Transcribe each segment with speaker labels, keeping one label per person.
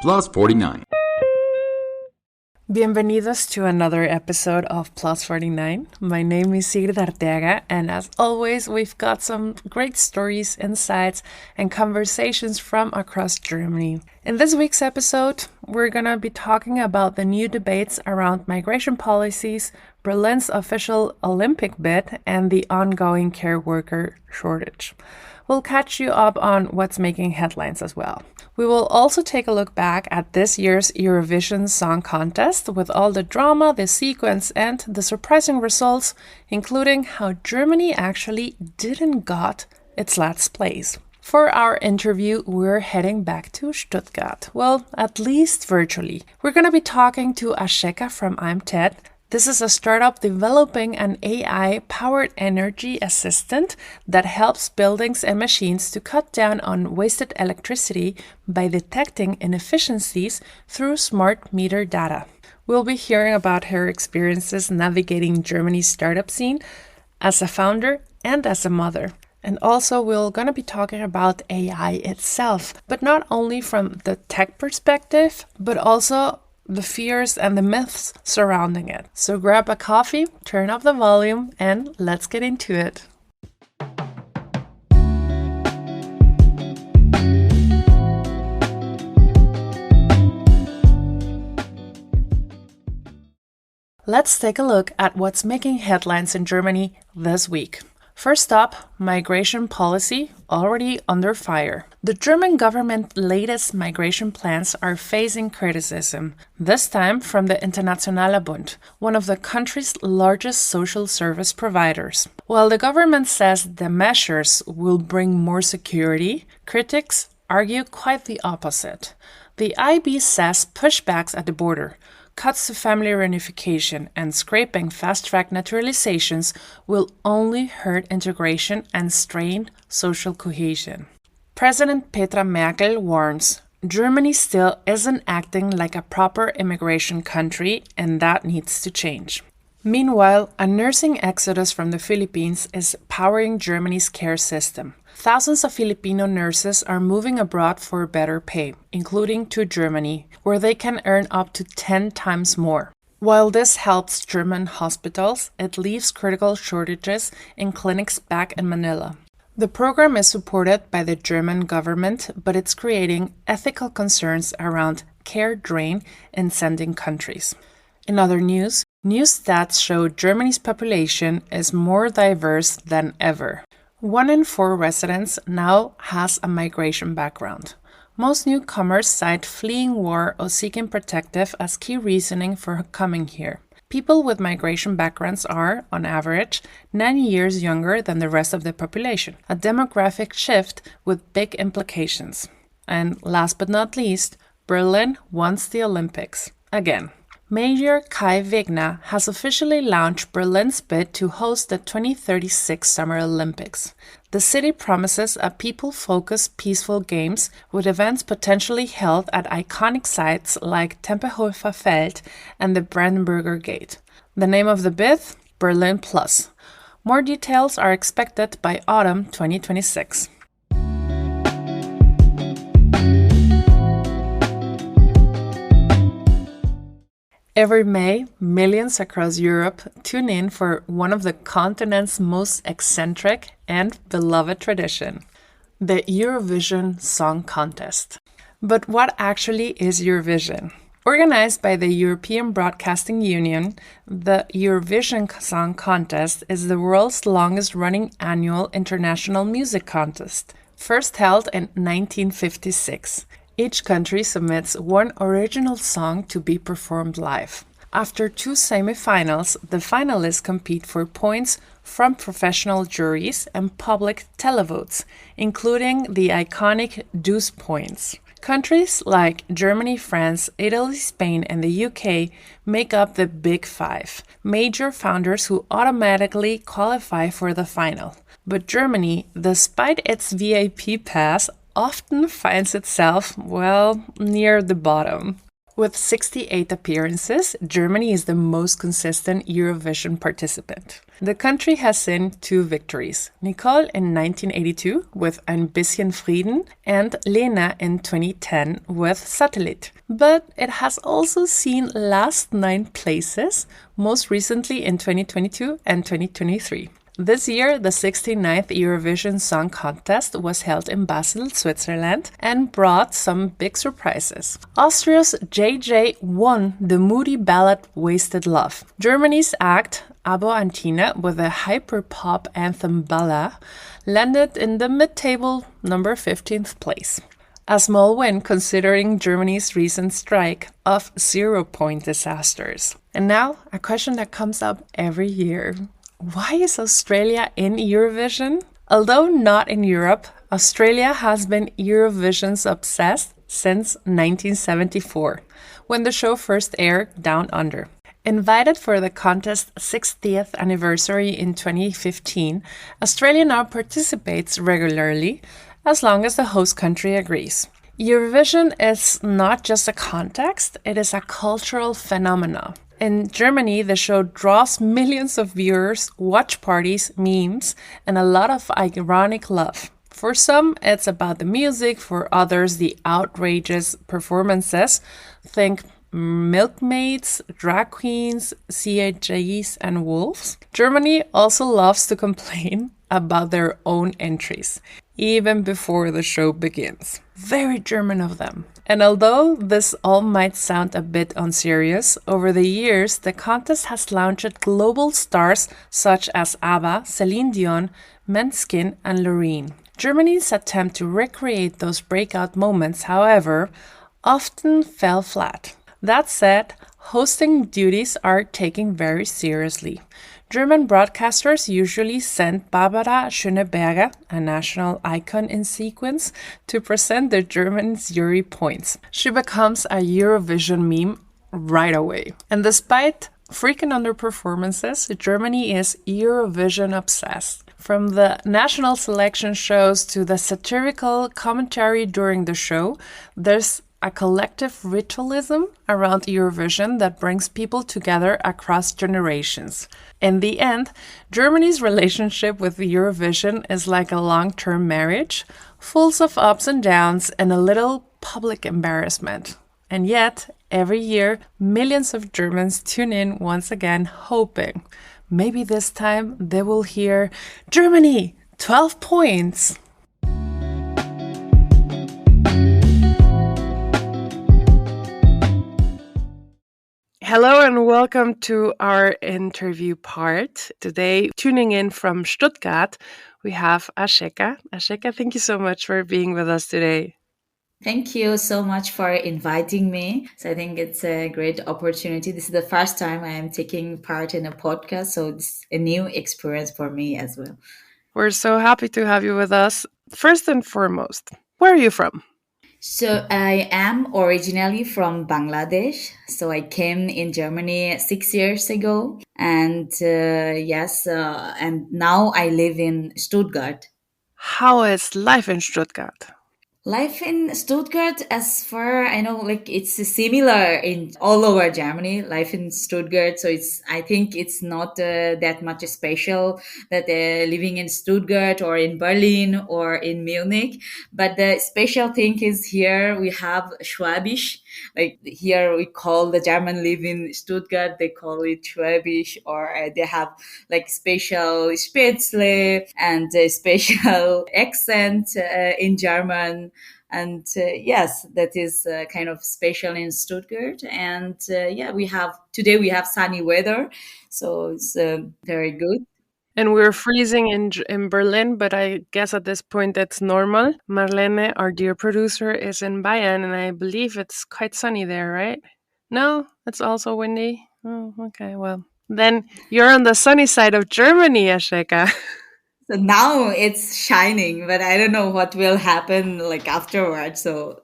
Speaker 1: Plus 49.
Speaker 2: Bienvenidos to another episode of Plus 49. My name is Sigrid Arteaga, and as always, we've got some great stories, insights, and conversations from across Germany. In this week's episode, we're going to be talking about the new debates around migration policies, Berlin's official Olympic bid, and the ongoing care worker shortage. We'll catch you up on what's making headlines as well. We will also take a look back at this year's Eurovision Song Contest with all the drama, the sequence, and the surprising results, including how Germany actually didn't got its last place. For our interview, we're heading back to Stuttgart. Well, at least virtually. We're going to be talking to Asheka from iMTED. This is a startup developing an AI-powered energy assistant that helps buildings and machines to cut down on wasted electricity by detecting inefficiencies through smart meter data. We'll be hearing about her experiences navigating Germany's startup scene as a founder and as a mother. And also, we're going to be talking about AI itself, but not only from the tech perspective, but also the fears and the myths surrounding it. So grab a coffee, turn up the volume, and let's get into it. Let's take a look at what's making headlines in Germany this week. First up, migration policy already under fire. The German government's latest migration plans are facing criticism, this time from the Internationaler Bund, one of the country's largest social service providers. While the government says the measures will bring more security, critics argue quite the opposite. The IB says pushbacks at the border, cuts to family reunification, and scraping fast-track naturalizations will only hurt integration and strain social cohesion. President Petra Merkel warns, Germany still isn't acting like a proper immigration country, and that needs to change. Meanwhile, a nursing exodus from the Philippines is powering Germany's care system. Thousands of Filipino nurses are moving abroad for better pay, including to Germany, where they can earn up to 10 times more. While this helps German hospitals, it leaves critical shortages in clinics back in Manila. The program is supported by the German government, but it's creating ethical concerns around care drain in sending countries. In other news, new stats show Germany's population is more diverse than ever. 1 in 4 residents now has a migration background. Most newcomers cite fleeing war or seeking protective as key reasoning for coming here. People with migration backgrounds are, on average, 9 years younger than the rest of the population, a demographic shift with big implications. And last but not least, Berlin wants the Olympics. Again. Mayor Kai Wegner has officially launched Berlin's bid to host the 2036 Summer Olympics. The city promises a people-focused, peaceful games with events potentially held at iconic sites like Tempelhofer Feld and the Brandenburger Gate. The name of the bid? Berlin Plus. More details are expected by autumn 2026. Every May, millions across Europe tune in for one of the continent's most eccentric and beloved tradition, the Eurovision Song Contest. But what actually is Eurovision? Organized by the European Broadcasting Union, the Eurovision Song Contest is the world's longest-running annual international music contest, first held in 1956. Each country submits one original song to be performed live. After 2 semifinals, the finalists compete for points from professional juries and public televotes, including the iconic Deuce points. Countries like Germany, France, Italy, Spain, and the UK make up the Big Five, major founders who automatically qualify for the final. But Germany, despite its VIP pass, often finds itself, near the bottom. With 68 appearances, Germany is the most consistent Eurovision participant. The country has seen two victories, Nicole in 1982 with Ein bisschen Frieden and Lena in 2010 with Satellit. But it has also seen last 9 places, most recently in 2022 and 2023. This year, the 69th Eurovision Song Contest was held in Basel, Switzerland, and brought some big surprises. Austria's JJ won the moody ballad Wasted Love. Germany's act, Abo Antina, with a hyper-pop anthem Balla, landed in the mid-table number 15th place. A small win considering Germany's recent strike of 0-point disasters. And now, a question that comes up every year. Why is Australia in Eurovision? Although not in Europe, Australia has been Eurovision's obsessed since 1974, when the show first aired Down Under. Invited for the contest's 60th anniversary in 2015, Australia now participates regularly as long as the host country agrees. Eurovision is not just a context, it is a cultural phenomenon. In Germany, the show draws millions of viewers, watch parties, memes, and a lot of ironic love. For some, it's about the music, for others, the outrageous performances. Think milkmaids, drag queens, CHGs, and wolves. Germany also loves to complain about their own entries, even before the show begins. Very German of them. And although this all might sound a bit unserious, over the years the contest has launched global stars such as ABBA, Celine Dion, Måneskin, and Loreen. Germany's attempt to recreate those breakout moments, however, often fell flat. That said, hosting duties are taken very seriously. German broadcasters usually send Barbara Schöneberger, a national icon in sequence, to present the German jury points. She becomes a Eurovision meme right away. And despite freaking underperformances, Germany is Eurovision obsessed. From the national selection shows to the satirical commentary during the show, there's a collective ritualism around Eurovision that brings people together across generations. In the end, Germany's relationship with Eurovision is like a long-term marriage, full of ups and downs and a little public embarrassment. And yet, every year, millions of Germans tune in once again, hoping maybe this time they will hear, Germany, 12 points! Hello and welcome to our interview part. Today, tuning in from Stuttgart, we have Asheka. Asheka, thank you so much for being with us today.
Speaker 1: Thank you so much for inviting me. So I think it's a great opportunity. This is the first time I am taking part in a podcast, so it's a new experience for me as well.
Speaker 2: We're so happy to have you with us. First and foremost, where are you from?
Speaker 1: So I am originally from Bangladesh. So I came in Germany 6 years ago, and and now I live in Stuttgart.
Speaker 2: How is life in Stuttgart?
Speaker 1: Life in Stuttgart, as far I know, like it's similar in all over Germany. Life in Stuttgart, so I think it's not that much special that living in Stuttgart or in Berlin or in Munich. But the special thing is here we have Schwäbisch. Like here we call the German live in Stuttgart, they call it Schwäbisch, or they have like special Spätzle and a special accent in German. And yes, that is kind of special in Stuttgart. And today we have sunny weather, so it's very good.
Speaker 2: And we're freezing in Berlin, but I guess at this point that's normal. Marlene, our dear producer, is in Bayern, and I believe it's quite sunny there, right? No, it's also windy. Oh, okay, well. Then you're on the sunny side of Germany, Asheka.
Speaker 1: So now it's shining, but I don't know what will happen like afterwards. So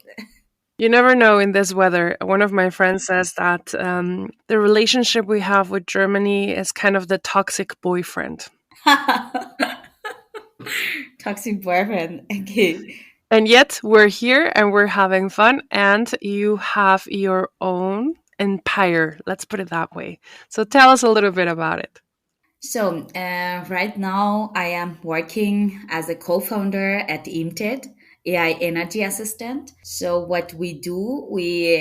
Speaker 2: You never know in this weather. One of my friends says that the relationship we have with Germany is kind of the toxic boyfriend.
Speaker 1: toxic boyfriend. Okay.
Speaker 2: And yet we're here and we're having fun, and you have your own empire. Let's put it that way. So tell us a little bit about it.
Speaker 1: So, right now, I am working as a co founder at iMTED, AI Energy Assistant. So, what we do, we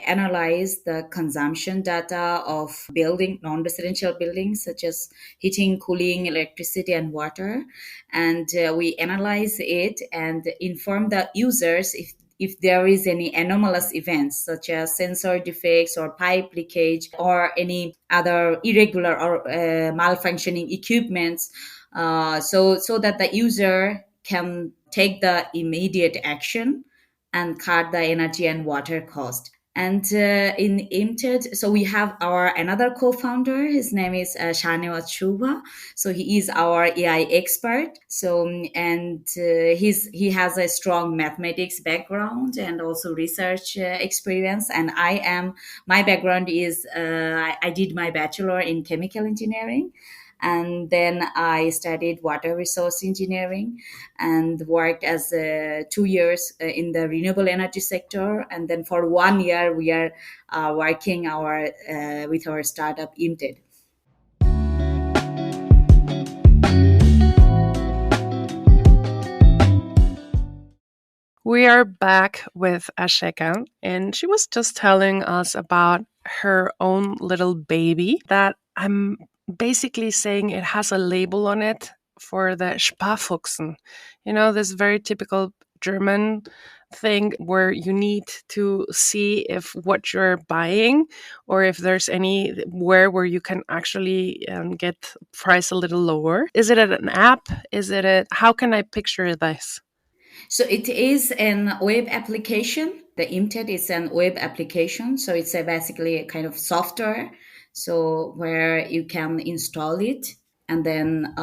Speaker 1: analyze the consumption data of building, non residential buildings such as heating, cooling, electricity, and water. And we analyze it and inform the users if there is any anomalous events such as sensor defects or pipe leakage or any other irregular or malfunctioning equipments, so that the user can take the immediate action and cut the energy and water cost. And in iMTED, so we have our another co-founder. His name is Shubha. So he is our AI expert. So and he has a strong mathematics background and also research experience. And my background is I did my bachelor in chemical engineering, and then I studied water resource engineering and worked as 2 years in the renewable energy sector. And then for 1 year, we are working our with our startup iMTED.
Speaker 2: We are back with Asheka, and she was just telling us about her own little baby that I'm basically saying it has a label on it for the Sparfuchsen. You know, this very typical German thing where you need to see if what you're buying or if there's anywhere where you can actually get price a little lower. Is it an app? Is it how can I picture this?
Speaker 1: So it is an web application. The iMTED is an web application. So it's basically a kind of software. So where you can install it and then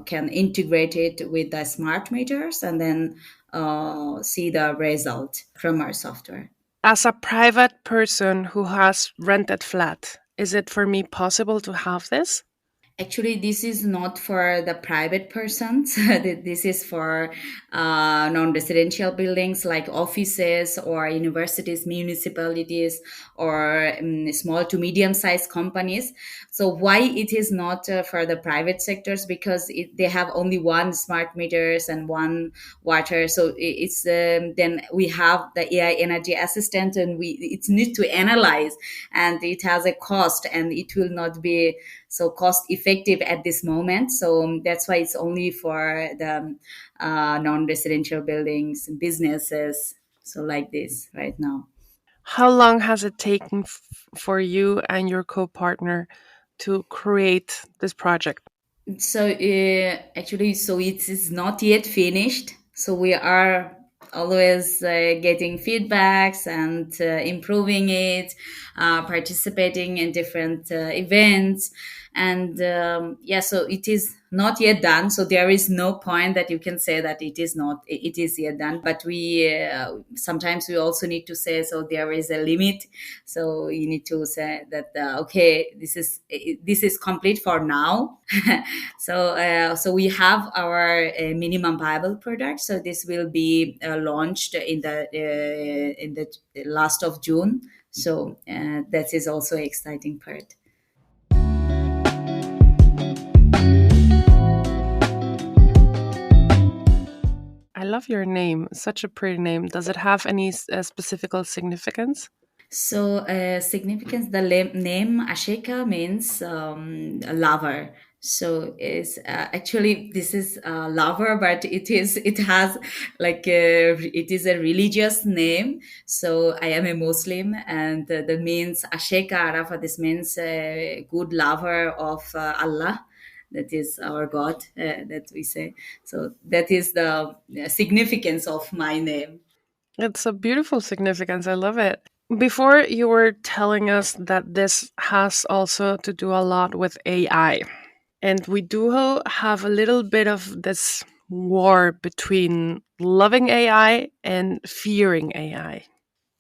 Speaker 1: can integrate it with the smart meters and then see the result from our software.
Speaker 2: As a private person who has rented flat, is it for me possible to have this?
Speaker 1: Actually, this is not for the private persons. This is for non-residential buildings like offices or universities, municipalities, or small to medium-sized companies. So why it is not for the private sectors? Because they have only one smart meters and one water. So it's then we have the AI energy assistant, and we it's need to analyze, and it has a cost, and it will not be so cost effective at this moment. So that's why it's only for the non-residential buildings and businesses, so like this right now.
Speaker 2: How long has it taken for you and your co partner to create this project?
Speaker 1: So actually, so it is not yet finished. So we are always getting feedbacks and improving it, participating in different events, and yeah. So it is not yet done. So there is no point that you can say that it is yet done. But we sometimes we also need to say so there is a limit. So you need to say that okay, this is complete for now. So we have our minimum viable product. So this will be launched in the last of June. So that is also an exciting part.
Speaker 2: I love your name. Such a pretty name. Does it have any specific significance?
Speaker 1: So significance, the name Asheka means a lover. So is actually this is a lover, but it has like it is a religious name. So I am a Muslim, and that means Asheka Arafa. This means good lover of Allah. That is our God, that we say. So that is the significance of my name.
Speaker 2: It's a beautiful significance. I love it. Before you were telling us that this has also to do a lot with AI. And we do have a little bit of this war between loving AI and fearing AI.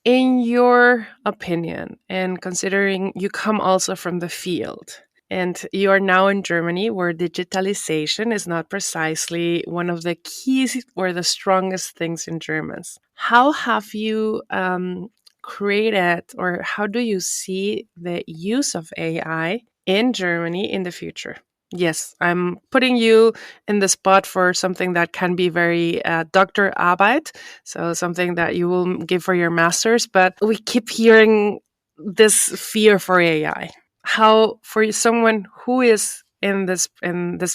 Speaker 2: In your opinion, and considering you come also from the field, And you are now in Germany, where digitalization is not precisely one of the keys or the strongest things in Germans. How have you created, or how do you see the use of AI in Germany in the future? Yes, I'm putting you in the spot for something that can be very Dr. Arbeit, so something that you will give for your master's. But we keep hearing this fear for AI. How, for someone who is in this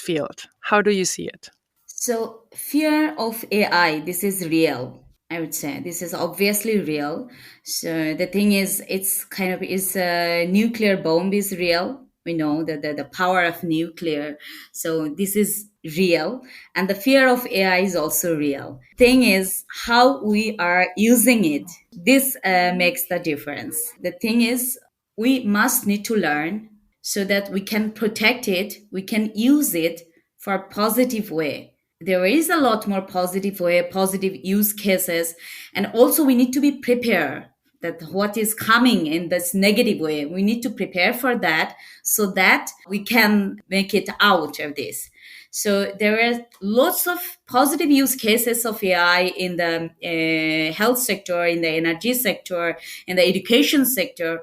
Speaker 2: field, how do you see it?
Speaker 1: So, fear of AI, this is real. I would say this is obviously real. So the thing is, it's kind of is a nuclear bomb is real. We know that the power of nuclear. So this is real, and the fear of AI is also real. Thing is, how we are using it. This makes the difference. The thing is, we must need to learn so that we can protect it. We can use it for a positive way. There is a lot more positive way, positive use cases, and also we need to be prepared that what is coming in this negative way, we need to prepare for that so that we can make it out of this. So there are lots of positive use cases of AI in the health sector, in the energy sector, in the education sector,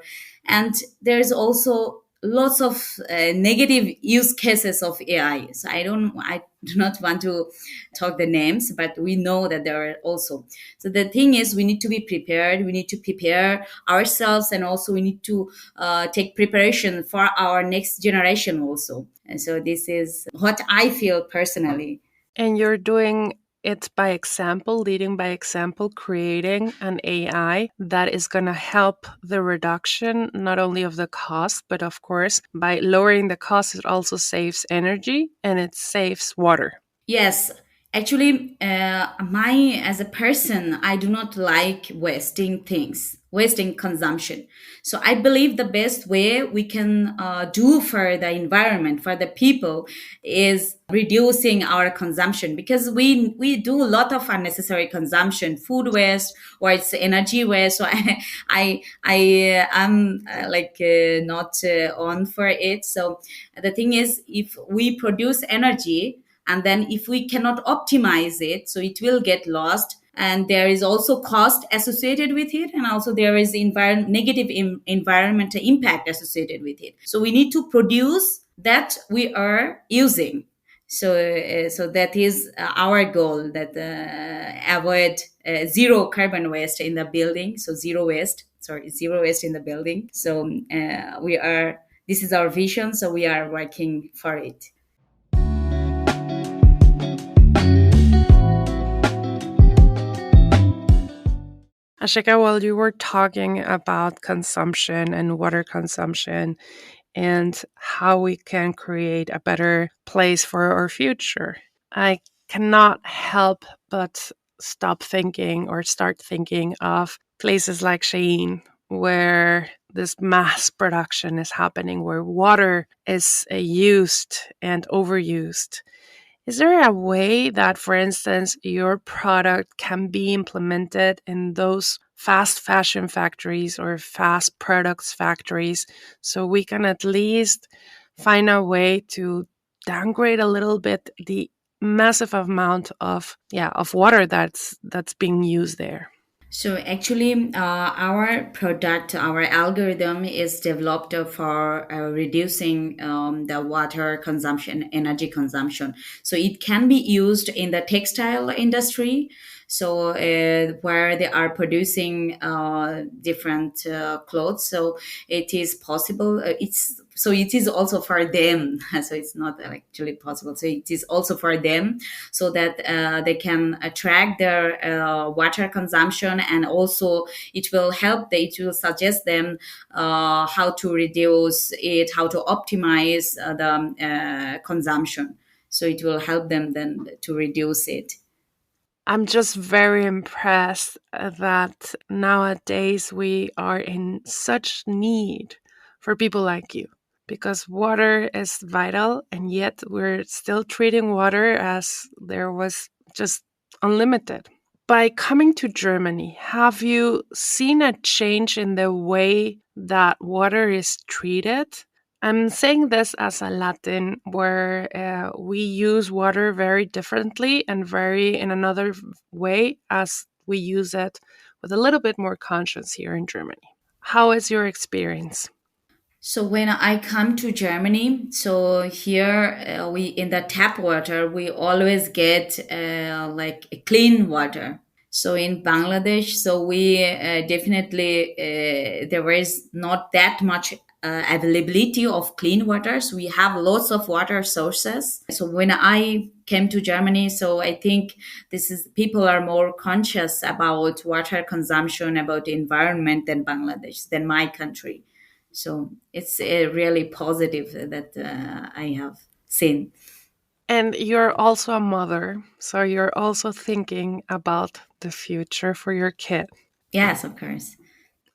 Speaker 1: and there's also lots of negative use cases of AI. So I do not want to talk the names, but we know that there are also. So the thing is, we need to be prepared. We need to prepare ourselves, and also we need to take preparation for our next generation also. And so this is what I feel personally.
Speaker 2: And you're doing it by example, leading by example, creating an AI that is going to help the reduction not only of the cost, but of course, by lowering the cost, it also saves energy and it saves water.
Speaker 1: Yes, actually, my as a person, I do not like wasting things, wasting consumption. So I believe the best way we can do for the environment, for the people, is reducing our consumption, because we do a lot of unnecessary consumption, food waste or it's energy waste. So I am not on for it. So the thing is, if we produce energy, and then if we cannot optimize it, so it will get lost, and there is also cost associated with it, and also there is negative environmental impact associated with it. So we need to produce that we are using. So that is our goal, that avoid zero carbon waste in the building. So zero waste in the building. So we are, this is our vision, so we are working for it.
Speaker 2: Asheka, while you were talking about consumption and water consumption and how we can create a better place for our future, I cannot help but stop thinking or start thinking of places like Shein, where this mass production is happening, where water is used and overused. Is there a way that, for instance, your product can be implemented in those fast fashion factories or fast products factories so we can at least find a way to downgrade a little bit the massive amount of water that's being used there?
Speaker 1: So actually, our product, our algorithm is developed for reducing the water consumption, energy consumption. So it can be used in the textile industry. So where they are producing different clothes, so it is possible. It is also for them. So it's not actually possible. So it is also for them, so that they can track their water consumption, and also it will help. It will suggest them how to reduce it, how to optimize the consumption. So it will help them then to reduce it.
Speaker 2: I'm just very impressed that nowadays we are in such need for people like you, because water is vital, and yet we're still treating water as there was just unlimited. By coming to Germany, have you seen a change in the way that water is treated? I'm saying this as a Latin where we use water very differently and very in another way as we use it with a little bit more conscience here in Germany. How is your experience?
Speaker 1: So when I come to Germany, so here we in the tap water we always get like clean water. So in Bangladesh, so we definitely there is not that much availability of clean water. So we have lots of water sources. So when I came to Germany, so I think this is people are more conscious about water consumption, about environment than Bangladesh, than my country. So it's really positive that I have seen.
Speaker 2: And you're also a mother, so you're also thinking about the future for your kid.
Speaker 1: Yes, of course.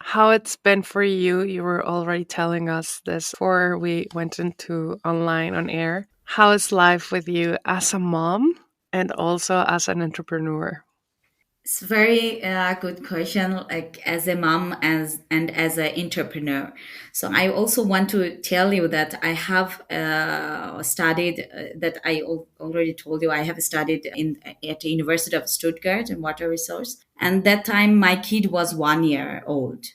Speaker 2: How it's been for you, you were already telling us this before we went into online on air. How is life with you as a mom and also as an entrepreneur?
Speaker 1: It's very good question. Like as a mom and as an entrepreneur, so I also want to tell you that I have studied. That already told you I have studied in at the University of Stuttgart in water resource, and that time my kid was 1 year old,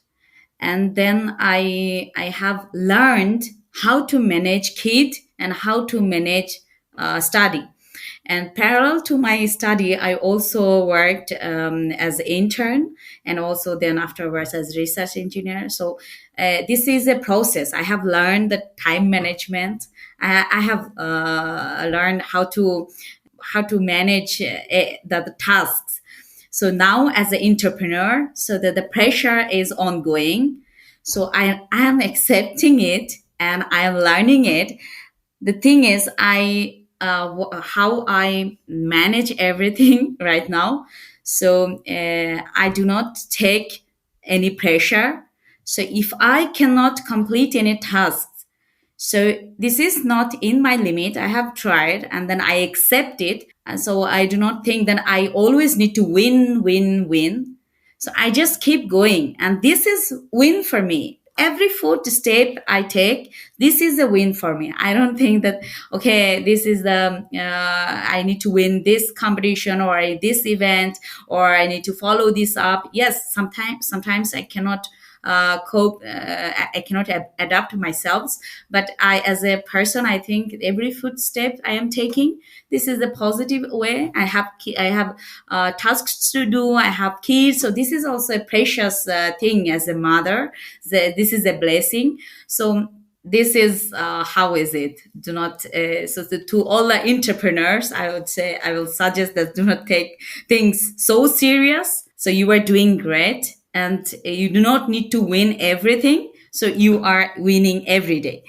Speaker 1: and then I have learned how to manage kid and how to manage study. And parallel to my study, I also worked as intern and also then afterwards as research engineer. So this is a process. I have learned the time management. I have learned how to manage the tasks. So now as an entrepreneur, so that the pressure is ongoing. So I am accepting it and I am learning it. The thing is how I manage everything right now. So I do not take any pressure. So if I cannot complete any tasks, so this is not in my limit, I have tried and then I accept it. And so I do not think that I always need to win. So I just keep going, and this is win for me. Every foot step I take, this is a win for me. I don't think that okay, this is the I need to win this competition or this event, or I need to follow this up. Yes, sometimes I cannot cope. I cannot adapt myself, but I, as a person, I think every footstep I am taking, this is a positive way. I have tasks to do. I have kids, so this is also a precious thing as a mother. This is a blessing. So this is how is it? Do not to all the entrepreneurs, I would say I will suggest that do not take things so serious. So you are doing great, and you do not need to win everything. So you are winning every day.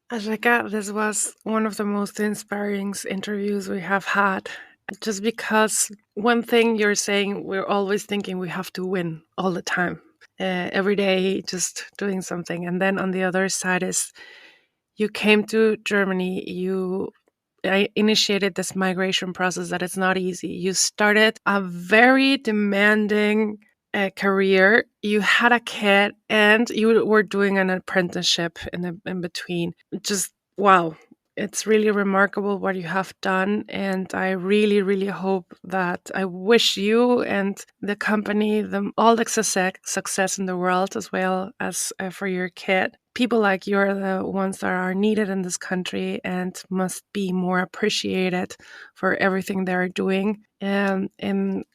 Speaker 2: Asheka, this was one of the most inspiring interviews we have had. Just because one thing you're saying, we're always thinking we have to win all the time, every day, just doing something. And then on the other side is you came to Germany, I initiated this migration process that it's not easy. You started a very demanding career. You had a kid and you were doing an apprenticeship in between. Just wow. It's really remarkable what you have done. And I really, really hope that I wish you and the company all the success in the world, as well as for your kid. People like you are the ones that are needed in this country and must be more appreciated for everything they're doing. And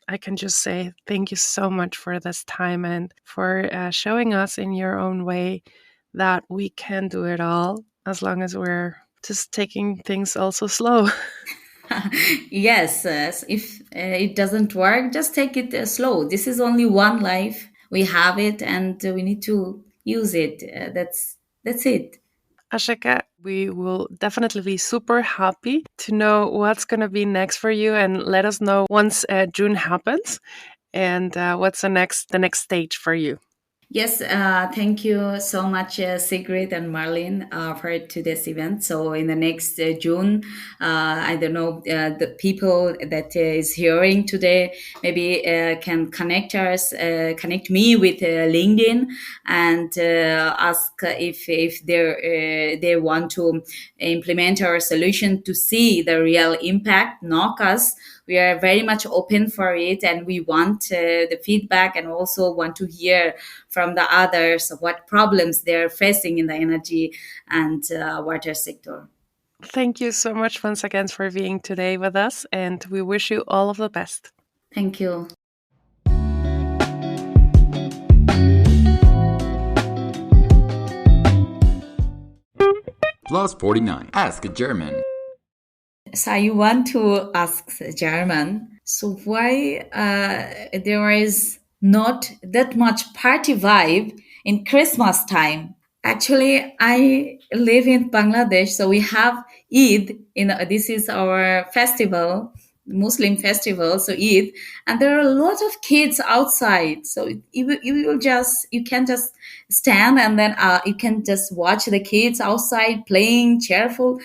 Speaker 2: I can just say thank you so much for this time and for showing us in your own way that we can do it all as long as we're just taking things also slow.
Speaker 1: Yes, if it doesn't work, just take it slow. This is only one life. We have it, and we need to use it. That's it.
Speaker 2: Asheka, we will definitely be super happy to know what's going to be next for you, and let us know once June happens and what's the next stage for you.
Speaker 1: Yes, thank you so much, Sigrid and Marlene, for today's event. So, in the next June, I don't know, the people that is hearing today maybe can connect me with LinkedIn and ask if they want to implement our solution to see the real impact, knock us. We are very much open for it, and we want the feedback, and also want to hear from the others what problems they're facing in the energy and water sector.
Speaker 2: Thank you so much once again for being today with us, and we wish you all of the best.
Speaker 1: Thank you.
Speaker 3: Plus 49. Ask German.
Speaker 1: So I want to ask German. So why there is not that much party vibe in Christmas time? Actually, I live in Bangladesh, so we have Eid. This is our festival, Muslim festival, so Eid, and there are a lot of kids outside. So you can just stand, and then you can just watch the kids outside playing, cheerful.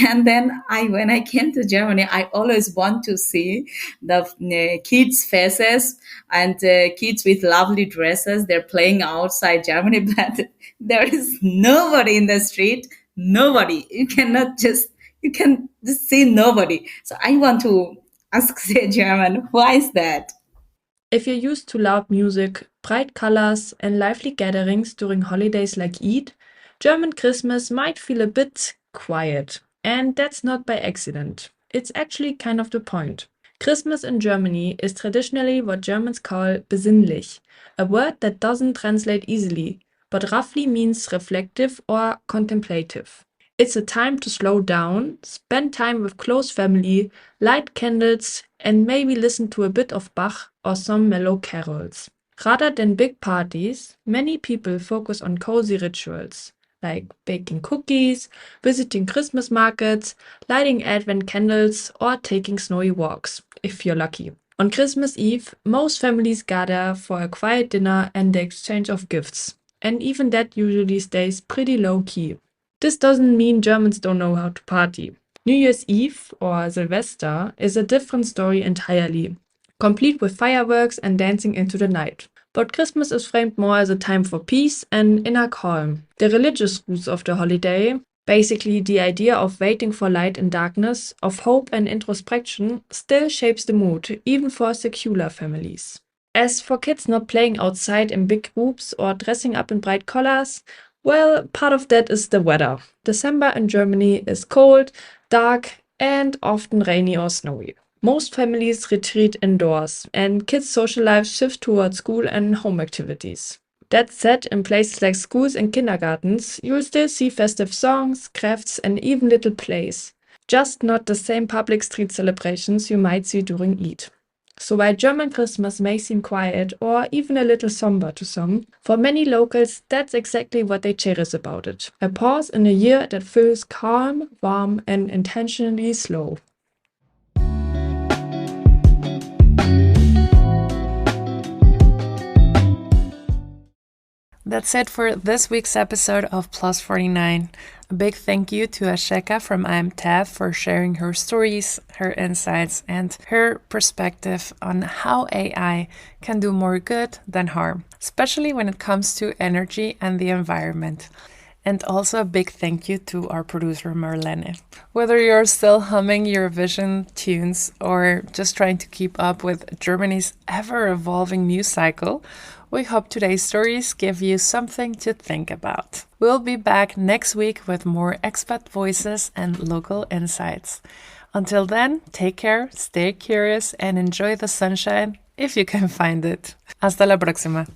Speaker 1: And then when I came to Germany, I always want to see the kids' faces and kids with lovely dresses. They're playing outside Germany, but there is nobody in the street. Nobody. You can just see nobody. So I want to ask the German, why is that?
Speaker 4: If you're used to loud music, bright colors, and lively gatherings during holidays like Eid, German Christmas might feel a bit quiet. And that's not by accident. It's actually kind of the point. Christmas in Germany is traditionally what Germans call besinnlich, a word that doesn't translate easily, but roughly means reflective or contemplative. It's a time to slow down, spend time with close family, light candles, and maybe listen to a bit of Bach or some mellow carols. Rather than big parties, many people focus on cozy rituals like baking cookies, visiting Christmas markets, lighting Advent candles, or taking snowy walks, if you're lucky. On Christmas Eve, most families gather for a quiet dinner and the exchange of gifts, and even that usually stays pretty low key. This doesn't mean Germans don't know how to party. New Year's Eve, or Silvester, is a different story entirely, complete with fireworks and dancing into the night. But Christmas is framed more as a time for peace and inner calm. The religious roots of the holiday, basically the idea of waiting for light in darkness, of hope and introspection, still shapes the mood, even for secular families. As for kids not playing outside in big groups or dressing up in bright colors, well, part of that is the weather. December in Germany is cold, dark, and often rainy or snowy. Most families retreat indoors, and kids' social lives shift towards school and home activities. That said, in places like schools and kindergartens, you'll still see festive songs, crafts, and even little plays. Just not the same public street celebrations you might see during Eid. So while German Christmas may seem quiet or even a little somber to some, for many locals that's exactly what they cherish about it. A pause in a year that feels calm, warm, and intentionally slow.
Speaker 2: That's it for this week's episode of Plus 49. A big thank you to Asheka from iMTED for sharing her stories, her insights, and her perspective on how AI can do more good than harm, especially when it comes to energy and the environment. And also a big thank you to our producer Marlene. Whether you're still humming Eurovision tunes or just trying to keep up with Germany's ever-evolving news cycle, we hope today's stories give you something to think about. We'll be back next week with more expat voices and local insights. Until then, take care, stay curious, and enjoy the sunshine if you can find it. Hasta la próxima.